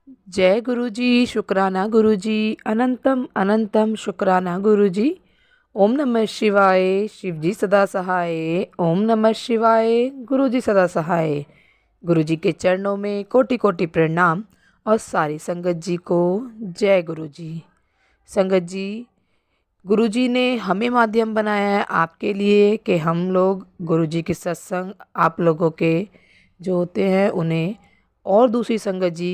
जय गुरुजी, शुक्राना गुरुजी, अनंतम अनंतम शुक्राना गुरुजी। ओम नमः शिवाय, शिवजी सदा सहाय। ओम नमः शिवाय, गुरुजी सदा सहाय। गुरुजी के चरणों में कोटि कोटि प्रणाम और सारी संगत जी को जय गुरुजी। संगत जी, गुरुजी ने हमें माध्यम बनाया है आपके लिए कि हम लोग गुरुजी के सत्संग आप लोगों के जो होते हैं उन्हें और दूसरी संगत जी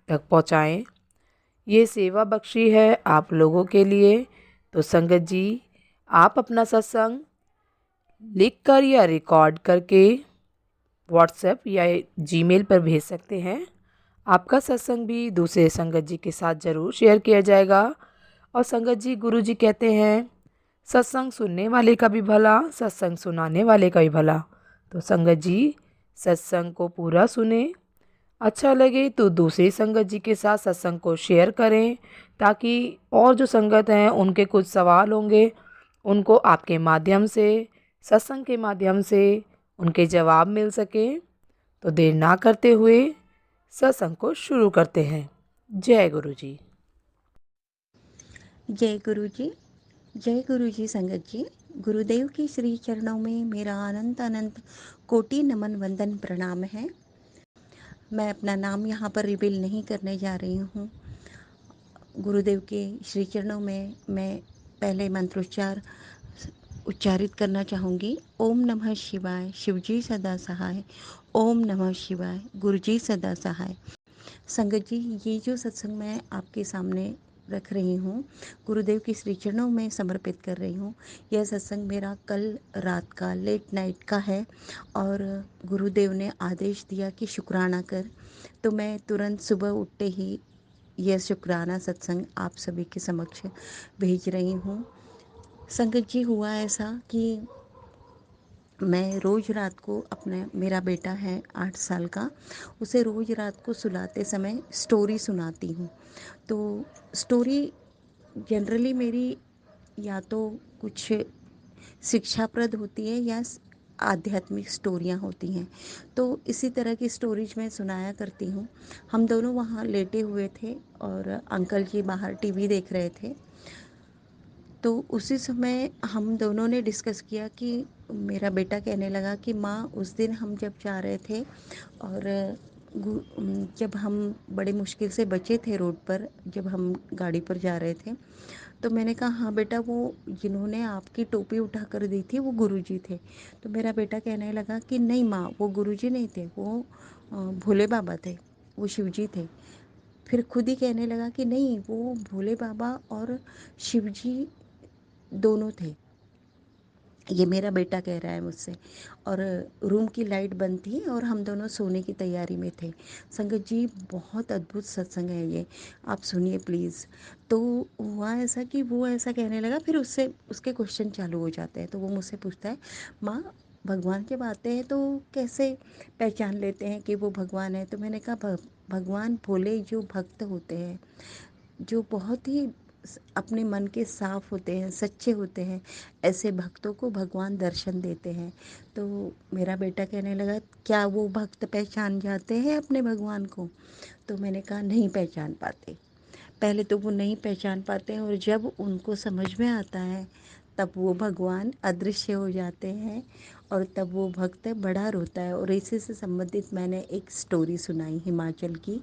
तक पहुँचाएँ। ये सेवा बख्शी है आप लोगों के लिए। तो संगत जी, आप अपना सत्संग लिख कर या रिकॉर्ड करके व्हाट्सएप या जीमेल पर भेज सकते हैं। आपका सत्संग भी दूसरे संगत जी के साथ ज़रूर शेयर किया जाएगा। और संगत जी, गुरु जी कहते हैं सत्संग सुनने वाले का भी भला, सत्संग सुनाने वाले का भी भला। तो संगत जी, सत्संग को पूरा सुने, अच्छा लगे तो दूसरी संगत जी के साथ सत्संग को शेयर करें, ताकि और जो संगत हैं उनके कुछ सवाल होंगे, उनको आपके माध्यम से, सत्संग के माध्यम से उनके जवाब मिल सके। तो देर ना करते हुए सत्संग को शुरू करते हैं। जय गुरु जी। जय गुरु जी। जय गुरु जी। संगत जी, गुरुदेव के श्री चरणों में मेरा अनंत अनंत कोटि नमन वंदन प्रणाम है। मैं अपना नाम यहाँ पर रिवील नहीं करने जा रही हूँ। गुरुदेव के श्री चरणों में मैं पहले मंत्रोच्चार उच्चारित करना चाहूँगी। ओम नमः शिवाय, शिवजी सदा सहाय। ओम नमः शिवाय, गुरुजी सदा सहाय। संगत जी, ये जो सत्संग मैं आपके सामने रख रही हूँ, गुरुदेव के श्री चरणों में समर्पित कर रही हूँ। यह सत्संग मेरा कल रात का लेट नाइट का है और गुरुदेव ने आदेश दिया कि शुक्राना कर, तो मैं तुरंत सुबह उठते ही यह शुक्राना सत्संग आप सभी के समक्ष भेज रही हूँ। संगत जी, हुआ ऐसा कि मैं रोज़ रात को अपने, मेरा बेटा है 8 साल का, उसे रोज़ रात को सुलाते समय स्टोरी सुनाती हूँ। तो स्टोरी जनरली मेरी या तो कुछ शिक्षाप्रद होती है या आध्यात्मिक स्टोरियाँ होती हैं। तो इसी तरह की स्टोरीज मैं सुनाया करती हूँ। हम दोनों वहाँ लेटे हुए थे और अंकल जी बाहर टीवी देख रहे थे। तो उसी समय हम दोनों ने डिस्कस किया कि मेरा बेटा कहने लगा कि माँ, उस दिन हम जब जा रहे थे और जब हम बड़े मुश्किल से बचे थे रोड पर, जब हम गाड़ी पर जा रहे थे, तो मैंने कहा हाँ बेटा, वो जिन्होंने आपकी टोपी उठा कर दी थी वो गुरुजी थे। तो मेरा बेटा कहने लगा कि नहीं माँ, वो गुरुजी नहीं थे, वो भोले बाबा थे, वो शिवजी थे। फिर खुद ही कहने लगा कि नहीं, वो भोले बाबा और शिवजी दोनों थे। ये मेरा बेटा कह रहा है मुझसे। और रूम की लाइट बंद थी और हम दोनों सोने की तैयारी में थे। संगत जी, बहुत अद्भुत सत्संग है ये, आप सुनिए प्लीज़। तो हुआ ऐसा कि वो ऐसा कहने लगा, फिर उससे उसके क्वेश्चन चालू हो जाते हैं। तो वो मुझसे पूछता है, माँ, भगवान जब आते हैं तो कैसे पहचान लेते हैं कि वो भगवान है? तो मैंने कहा, भगवान भोले जो भक्त होते हैं, जो बहुत ही अपने मन के साफ होते हैं, सच्चे होते हैं, ऐसे भक्तों को भगवान दर्शन देते हैं। तो मेरा बेटा कहने लगा, क्या वो भक्त पहचान जाते हैं अपने भगवान को? तो मैंने कहा नहीं पहचान पाते। पहले तो वो नहीं पहचान पाते हैं और जब उनको समझ में आता है तब वो भगवान अदृश्य हो जाते हैं और तब वो भक्त बड़ा रोता है। और इसी से संबंधित मैंने एक स्टोरी सुनाई हिमाचल की।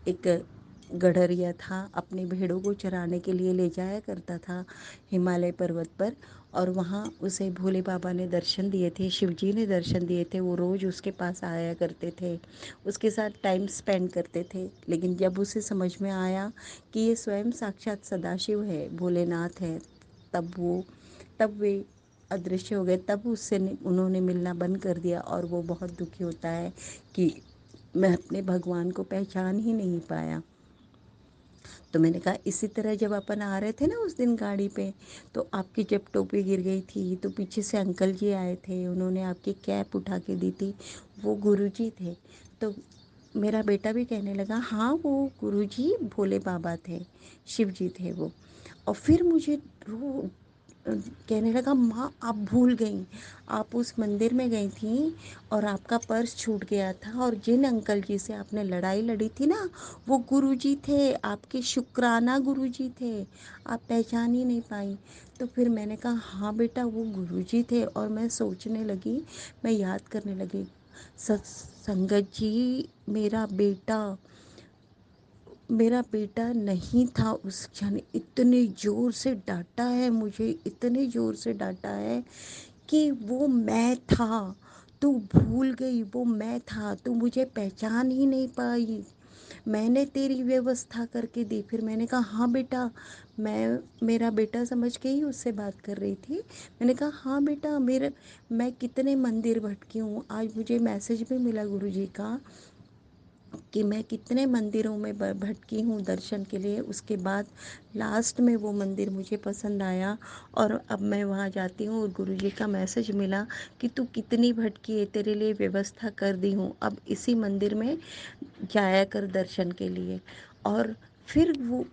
एक गडरिया था, अपनी भेड़ों को चराने के लिए ले जाया करता था हिमालय पर्वत पर, और वहाँ उसे भोले बाबा ने दर्शन दिए थे, शिवजी ने दर्शन दिए थे। वो रोज़ उसके पास आया करते थे, उसके साथ टाइम स्पेंड करते थे। लेकिन जब उसे समझ में आया कि ये स्वयं साक्षात सदाशिव है, भोलेनाथ है, तब वे अदृश्य हो गए। तब उससे उन्होंने मिलना बंद कर दिया और वो बहुत दुखी होता है कि मैं अपने भगवान को पहचान ही नहीं पाया। तो मैंने कहा, इसी तरह जब अपन आ रहे थे ना उस दिन गाड़ी पे, तो आपकी जब टोपी गिर गई थी तो पीछे से अंकल जी आए थे, उन्होंने आपकी कैप उठा के दी थी, वो गुरुजी थे। तो मेरा बेटा भी कहने लगा, हाँ वो गुरुजी भोले बाबा थे, शिव जी थे वो। और फिर मुझे कहने लगा, माँ आप भूल गई, आप उस मंदिर में गई थी और आपका पर्स छूट गया था, और जिन अंकल जी से आपने लड़ाई लड़ी थी ना, वो गुरुजी थे, आपके शुक्राना गुरुजी थे, आप पहचान ही नहीं पाई। तो फिर मैंने कहा हाँ बेटा वो गुरुजी थे, और मैं सोचने लगी, मैं याद करने लगी, संगत जी, मेरा बेटा नहीं था उस क्षण। इतने ज़ोर से डांटा है मुझे, इतने ज़ोर से डांटा है कि वो मैं था, तू भूल गई, वो मैं था, तू मुझे पहचान ही नहीं पाई, मैंने तेरी व्यवस्था करके दी। फिर मैंने कहा हाँ बेटा, मेरा बेटा समझ के ही उससे बात कर रही थी। मैंने कहा हाँ बेटा, मैं कितने मंदिर भटकी हूँ, आज मुझे मैसेज भी मिला गुरुजी का कि मैं कितने मंदिरों में भटकी हूँ दर्शन के लिए। उसके बाद लास्ट में वो मंदिर मुझे पसंद आया, और अब मैं वहाँ जाती हूँ और गुरुजी का मैसेज मिला कि तू कितनी भटकी है, तेरे लिए व्यवस्था कर दी हूँ, अब इसी मंदिर में जाया कर दर्शन के लिए। और फिर वो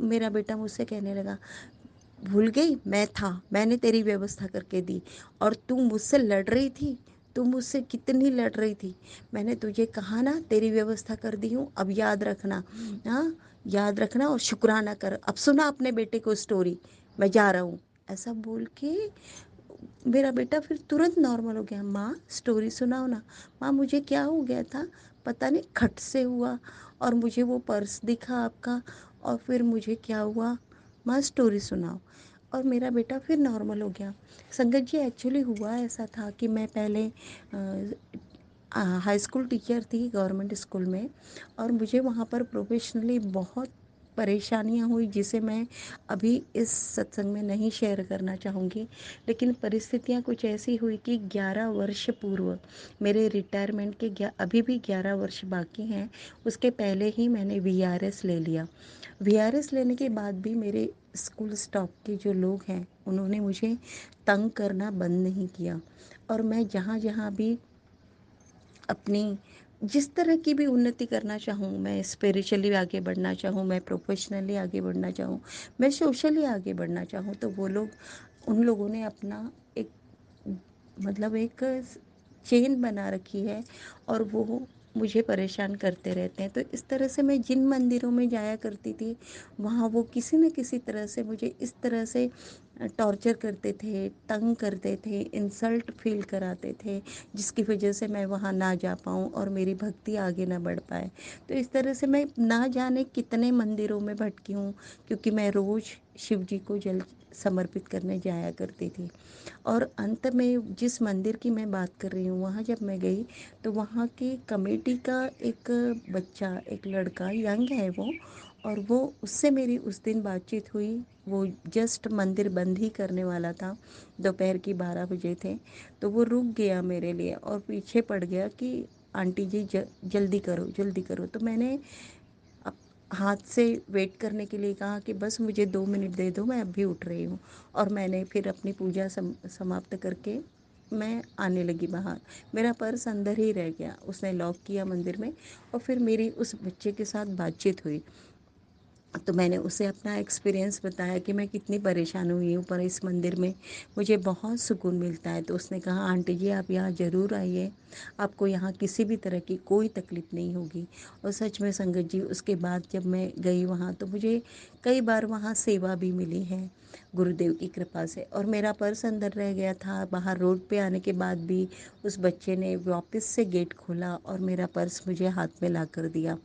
मेरा बेटा मुझसे कहने लगा, भूल गई, मैं था, मैंने तेरी व्यवस्था करके दी, और तू मुझसे लड़ रही थी, तू मुझसे कितनी लड़ रही थी, मैंने तुझे कहा ना तेरी व्यवस्था कर दी हूँ, अब याद रखना, हाँ याद रखना और शुक्राना कर, अब सुना अपने बेटे को स्टोरी, मैं जा रहा हूँ। ऐसा बोल के मेरा बेटा फिर तुरंत नॉर्मल हो गया। माँ स्टोरी सुनाओ ना। माँ मुझे क्या हो गया था, पता नहीं खट से हुआ, और मुझे वो पर्स दिखा आपका, और फिर मुझे क्या हुआ, माँ स्टोरी सुनाओ। और मेरा बेटा फिर नॉर्मल हो गया। संगत जी एक्चुअली हुआ ऐसा था कि मैं पहले हाई स्कूल टीचर थी गवर्नमेंट स्कूल में, और मुझे वहाँ पर प्रोफेशनली बहुत परेशानियाँ हुई, जिसे मैं अभी इस सत्संग में नहीं शेयर करना चाहूँगी। लेकिन परिस्थितियाँ कुछ ऐसी हुई कि 11 वर्ष पूर्व मेरे रिटायरमेंट के अभी भी 11 वर्ष बाकी हैं, उसके पहले ही मैंने वीआरएस ले लिया। वीआरएस लेने के बाद भी मेरे स्कूल स्टाफ के जो लोग हैं उन्होंने मुझे तंग करना बंद नहीं किया, और मैं जहाँ जहाँ भी अपनी जिस तरह की भी उन्नति करना चाहूँ, मैं स्पिरिचुअली आगे बढ़ना चाहूँ, मैं प्रोफेशनली आगे बढ़ना चाहूँ, मैं सोशली आगे बढ़ना चाहूँ, तो वो लोग, उन लोगों ने अपना एक मतलब एक चेन बना रखी है, और वो मुझे परेशान करते रहते हैं। तो इस तरह से मैं जिन मंदिरों में जाया करती थी, वहाँ वो किसी न किसी तरह से मुझे इस तरह से टॉर्चर करते थे, तंग करते थे, इंसल्ट फील कराते थे, जिसकी वजह से मैं वहाँ ना जा पाऊँ और मेरी भक्ति आगे ना बढ़ पाए। तो इस तरह से मैं ना जाने कितने मंदिरों में भटकी हूँ, क्योंकि मैं रोज़ शिव जी को जल समर्पित करने जाया करती थी। और अंत में जिस मंदिर की मैं बात कर रही हूँ, वहाँ जब मैं गई तो वहाँ की कमेटी का एक बच्चा, एक लड़का, यंग है वो, और वो उससे मेरी उस दिन बातचीत हुई। वो जस्ट मंदिर बंद ही करने वाला था, दोपहर की 12 बजे थे, तो वो रुक गया मेरे लिए और पीछे पड़ गया कि आंटी जी जल्दी करो, जल्दी करो। तो मैंने अप हाथ से वेट करने के लिए कहा कि बस मुझे 2 मिनट दे दो, मैं अभी उठ रही हूँ। और मैंने फिर अपनी पूजा समाप्त करके मैं आने लगी बाहर। मेरा पर्स अंदर ही रह गया, उसने लॉक किया मंदिर में, और फिर मेरी उस बच्चे के साथ बातचीत हुई। तो मैंने उसे अपना एक्सपीरियंस बताया कि मैं कितनी परेशान हुई हूँ, पर इस मंदिर में मुझे बहुत सुकून मिलता है। तो उसने कहा आंटी जी आप यहाँ ज़रूर आइए, आपको यहाँ किसी भी तरह की कोई तकलीफ़ नहीं होगी। और सच में संगत जी, उसके बाद जब मैं गई वहाँ, तो मुझे कई बार वहाँ सेवा भी मिली है गुरुदेव की कृपा से। और मेरा पर्स अंदर रह गया था, बाहर रोड पे आने के बाद भी उस बच्चे ने वापस से गेट खोला और मेरा पर्स मुझे हाथ में ला कर दिया।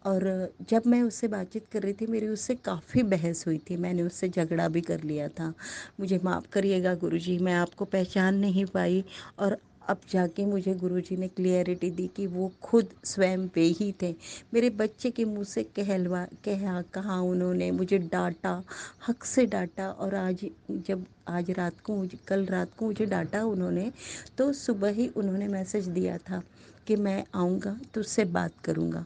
और जब मैं उससे बातचीत कर रही थी, मेरी उससे काफ़ी बहस हुई थी, मैंने उससे झगड़ा भी कर लिया था। मुझे माफ़ करिएगा गुरुजी, मैं आपको पहचान नहीं पाई। और अब जाके मुझे गुरुजी ने क्लियरिटी दी कि वो खुद स्वयं वे ही थे। मेरे बच्चे के मुंह से कहा उन्होंने, मुझे डांटा, हक से डांटा। और कल रात को मुझे डांटा उन्होंने, तो सुबह ही उन्होंने मैसेज दिया था कि मैं आऊँगा तो उससे बात करूँगा।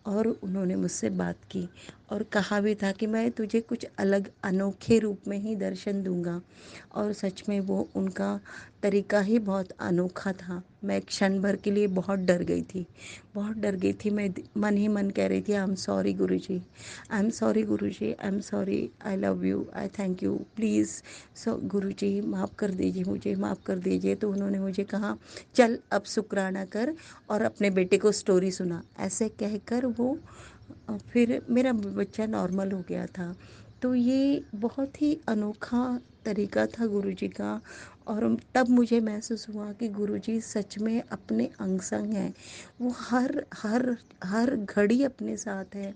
और उन्होंने मुझसे बात की, और कहा भी था कि मैं तुझे कुछ अलग अनोखे रूप में ही दर्शन दूंगा। और सच में वो उनका तरीका ही बहुत अनोखा था। मैं क्षण भर के लिए बहुत डर गई थी, बहुत डर गई थी। मैं मन ही मन कह रही थी, I am sorry Guruji, I am sorry Guruji, I am sorry, I love you, I thank you, please so Guruji माफ़ कर दीजिए, मुझे माफ़ कर दीजिए। तो उन्होंने मुझे कहा, चल अब शुक्राना कर और अपने बेटे को स्टोरी सुना। ऐसे कहकर वो फिर मेरा बच्चा नॉर्मल हो गया था। तो ये बहुत ही अनोखा तरीका था गुरुजी का। और तब मुझे महसूस हुआ कि गुरुजी सच में अपने अंग संग हैं। वो हर हर हर घड़ी अपने साथ है,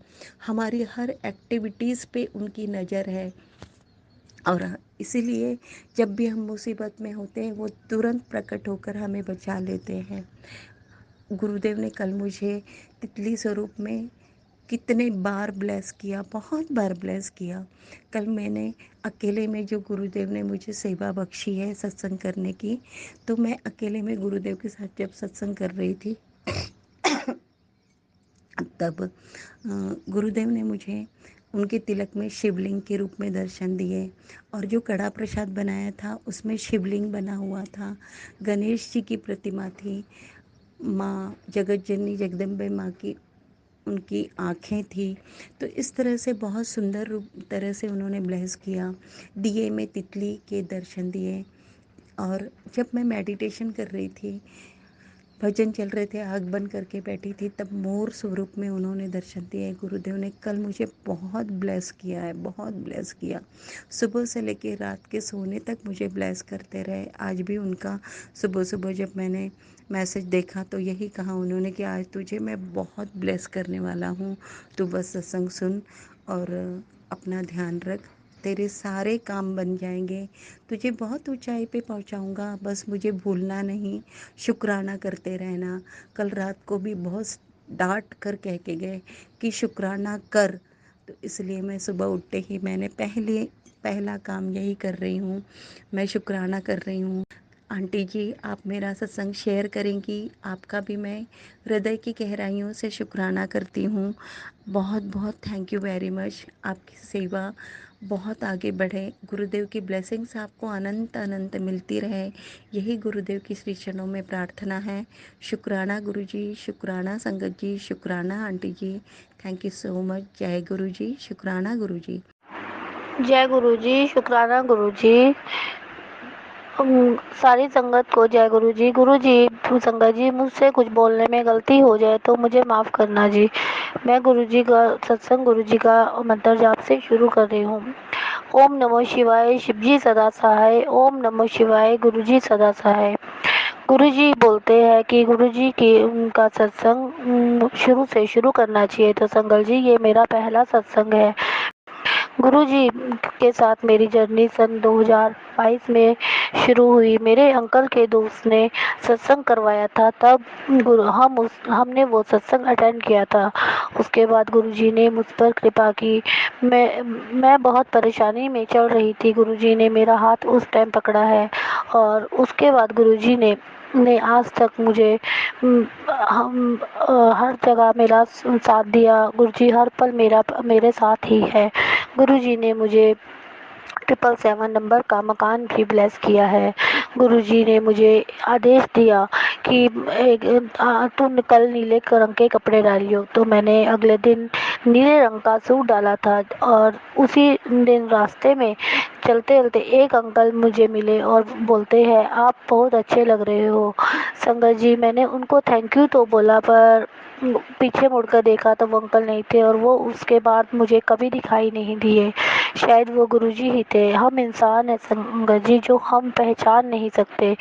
हमारी हर एक्टिविटीज़ पे उनकी नज़र है। और इसीलिए जब भी हम मुसीबत में होते हैं वो तुरंत प्रकट होकर हमें बचा लेते हैं। गुरुदेव ने कल मुझे तितली स्वरूप में कितने बार ब्लेस किया, बहुत बार ब्लेस किया। कल मैंने अकेले में जो गुरुदेव ने मुझे सेवा बख्शी है सत्संग करने की, तो मैं अकेले में गुरुदेव के साथ जब सत्संग कर रही थी तब गुरुदेव ने मुझे उनके तिलक में शिवलिंग के रूप में दर्शन दिए। और जो कड़ा प्रसाद बनाया था उसमें शिवलिंग बना हुआ था, गणेश जी की प्रतिमा थी, माँ जगत जननी जगदम्बे माँ की उनकी आँखें थी। तो इस तरह से बहुत सुंदर रूप तरह से उन्होंने ब्लेस किया। दिए में तितली के दर्शन दिए। और जब मैं मेडिटेशन कर रही थी, भजन चल रहे थे, आँख बंद करके बैठी थी, तब मोर स्वरूप में उन्होंने दर्शन दिए। गुरुदेव ने कल मुझे बहुत ब्लेस किया है, बहुत ब्लेस किया। सुबह से लेके रात के सोने तक मुझे ब्लेस करते रहे। आज भी उनका सुबह सुबह जब मैंने मैसेज देखा तो यही कहा उन्होंने कि आज तुझे मैं बहुत ब्लेस करने वाला हूँ, तू बस सत्संग सुन और अपना ध्यान रख, तेरे सारे काम बन जाएंगे, तुझे बहुत ऊंचाई पे पहुंचाऊंगा, बस मुझे भूलना नहीं, शुक्राना करते रहना। कल रात को भी बहुत डांट कर कह के गए कि शुक्राना कर। तो इसलिए मैं सुबह उठते ही मैंने पहला काम यही कर रही हूँ, मैं शुक्राना कर रही हूँ। आंटी जी आप मेरा सत्संग शेयर करेंगी, आपका भी मैं हृदय की गहराइयों से शुक्राना करती हूँ। बहुत बहुत थैंक यू वेरी मच। आपकी सेवा बहुत आगे बढ़े, गुरुदेव की ब्लेसिंग्स आपको अनंत अनंत मिलती रहे, यही गुरुदेव की श्री चरणों में प्रार्थना है। शुक्राना गुरुजी, शुक्राना संगत जी, शुक्राना aunty ji, thank you so much. जय गुरु जी, शुक्राना गुरुजी। जय गुरुजी, शुक्राना गुरुजी। सारी संगत को जय गुरुजी। गुरुजी, संगत जी मुझसे कुछ बोलने में गलती हो जाए तो मुझे माफ़ करना जी। मैं गुरुजी का सत्संग, गुरुजी का मंत्र जाप से शुरू कर रही हूँ। ओम नमो शिवाय, शिवजी सदा सहाय। ओम नमो शिवाय, गुरुजी सदा सहाय। गुरुजी बोलते हैं कि गुरुजी की उनका सत्संग शुरू से शुरू करना चाहिए। तो संगत जी ये मेरा पहला सत्संग है। गुरुजी के साथ मेरी जर्नी सन 2022 में शुरू हुई। मेरे अंकल के दोस्त ने सत्संग करवाया था, तब हमने वो सत्संग अटेंड किया था। उसके बाद गुरुजी ने मुझ पर कृपा की। मैं बहुत परेशानी में चल रही थी, गुरुजी ने मेरा हाथ उस टाइम पकड़ा है। और उसके बाद गुरुजी ने आज तक मुझे हर जगह मेरा साथ दिया। गुरुजी हर पल मेरे साथ ही है। गुरुजी ने मुझे 777 नंबर का मकान भी ब्लेस किया है। गुरुजी ने मुझे आदेश दिया कि तुम कल नीले रंग के कपड़े डालियो। तो मैंने अगले दिन नीले रंग का सूट डाला था। और उसी दिन रास्ते में चलते चलते एक अंकल मुझे मिले और बोलते हैं, आप बहुत अच्छे लग रहे हो। संगत जी मैंने उनको थैंक यू तो बोला, पर पीछे मुड़कर देखा तो वो अंकल नहीं थे और वो उसके बाद मुझे कभी दिखाई नहीं दिए। शायद वो गुरुजी ही थे। हम इंसान हैं संगत जी जो हम पहचान नहीं सकते।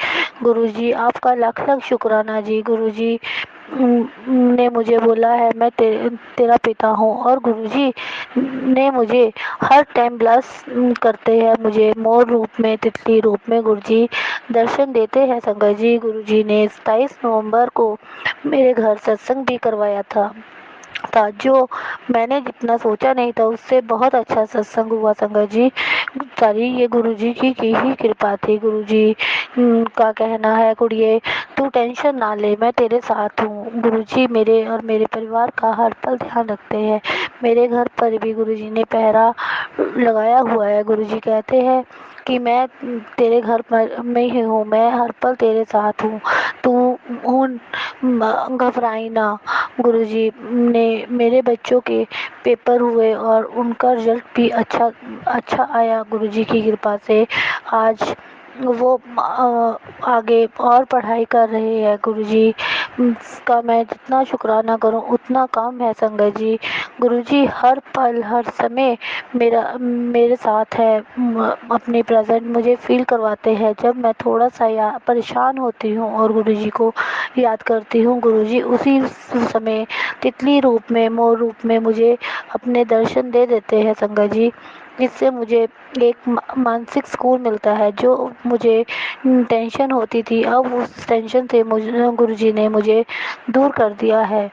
गुरुजी आपका लाख लाख शुक्राना जी। गुरुजी ने मुझे बोला है मैं तेरा पिता हूँ। और गुरुजी ने मुझे हर टाइम ब्लेस करते हैं, मुझे मोर रूप में, तितली रूप में गुरुजी दर्शन देते हैं। संगत जी गुरुजी ने 27 नवंबर को मेरे घर सत्संग भी करवाया था। था, जो मैंने जितना सोचा नहीं था उससे बहुत अच्छा सत्संग हुआ संगत जी। सारी ये गुरुजी की ही कृपा थी। गुरुजी का कहना है, कुड़िए तू टेंशन ना ले, मैं तेरे साथ हूँ। गुरुजी मेरे और मेरे परिवार का हर पल ध्यान रखते हैं। मेरे घर पर भी गुरुजी ने पहरा लगाया हुआ है। गुरुजी कहते हैं कि मैं तेरे घर पर में ही हूँ, मैं हर पल तेरे साथ हूँ, तू उन घबराई ना। गुरुजी ने मेरे बच्चों के पेपर हुए और उनका रिजल्ट भी अच्छा आया। गुरुजी की कृपा से आज वो आगे और पढ़ाई कर रहे हैं। गुरुजी का मैं जितना शुक्राना करूं उतना कम है संगत जी। गुरुजी हर पल हर समय मेरे साथ है। अपने प्रेजेंट मुझे फील करवाते हैं। जब मैं थोड़ा सा परेशान होती हूँ और गुरुजी को याद करती हूँ, गुरुजी उसी समय तितली रूप में, मोर रूप में मुझे अपने दर्शन दे देते हैं संगत जी। इससे मुझे एक मानसिक सुकून मिलता है। जो मुझे टेंशन होती थी, अब उस टेंशन से मुझे गुरुजी ने मुझे दूर कर दिया है।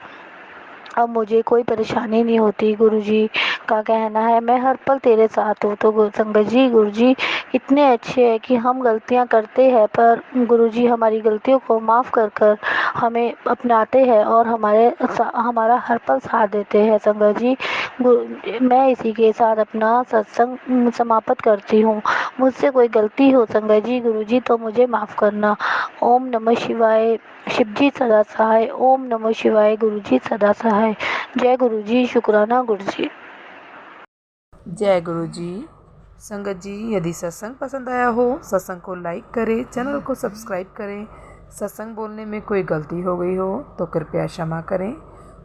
अब मुझे कोई परेशानी नहीं होती। गुरुजी का कहना है, मैं हर पल तेरे साथ हूँ। तो संगत जी, गुरुजी इतने अच्छे हैं कि हम गलतियाँ करते हैं, पर गुरुजी हमारी गलतियों को माफ़ कर कर हमें अपनाते हैं और हमारा हर पल साथ देते हैं संगत जी। मैं इसी के साथ अपना सत्संग समाप्त करती हूँ। मुझसे कोई गलती हो संगत जी, गुरुजी तो मुझे माफ़ करना। ओम नमः शिवाय। शिवजी सदा सहाय। ओम नमः शिवाय। गुरुजी सदा सहाय। जय गुरुजी। शुक्राना गुरुजी। जय गुरु जी। संगत जी, यदि सत्संग पसंद आया हो, सत्संग को लाइक करें, चैनल को सब्सक्राइब करें। सत्संग बोलने में कोई गलती हो गई हो तो कृपया क्षमा करें।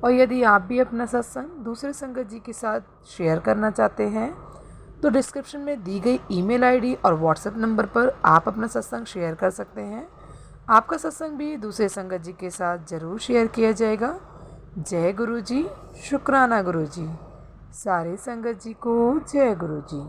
और यदि आप भी अपना सत्संग दूसरे संगत जी के साथ शेयर करना चाहते हैं तो डिस्क्रिप्शन में दी गई ईमेल आईडी और व्हाट्सएप नंबर पर आप अपना सत्संग शेयर कर सकते हैं। आपका सत्संग भी दूसरे संगत जी के साथ ज़रूर शेयर किया जाएगा। जय गुरु जी। शुक्राना गुरु जी। सारे संगत जी को जय गुरु जी।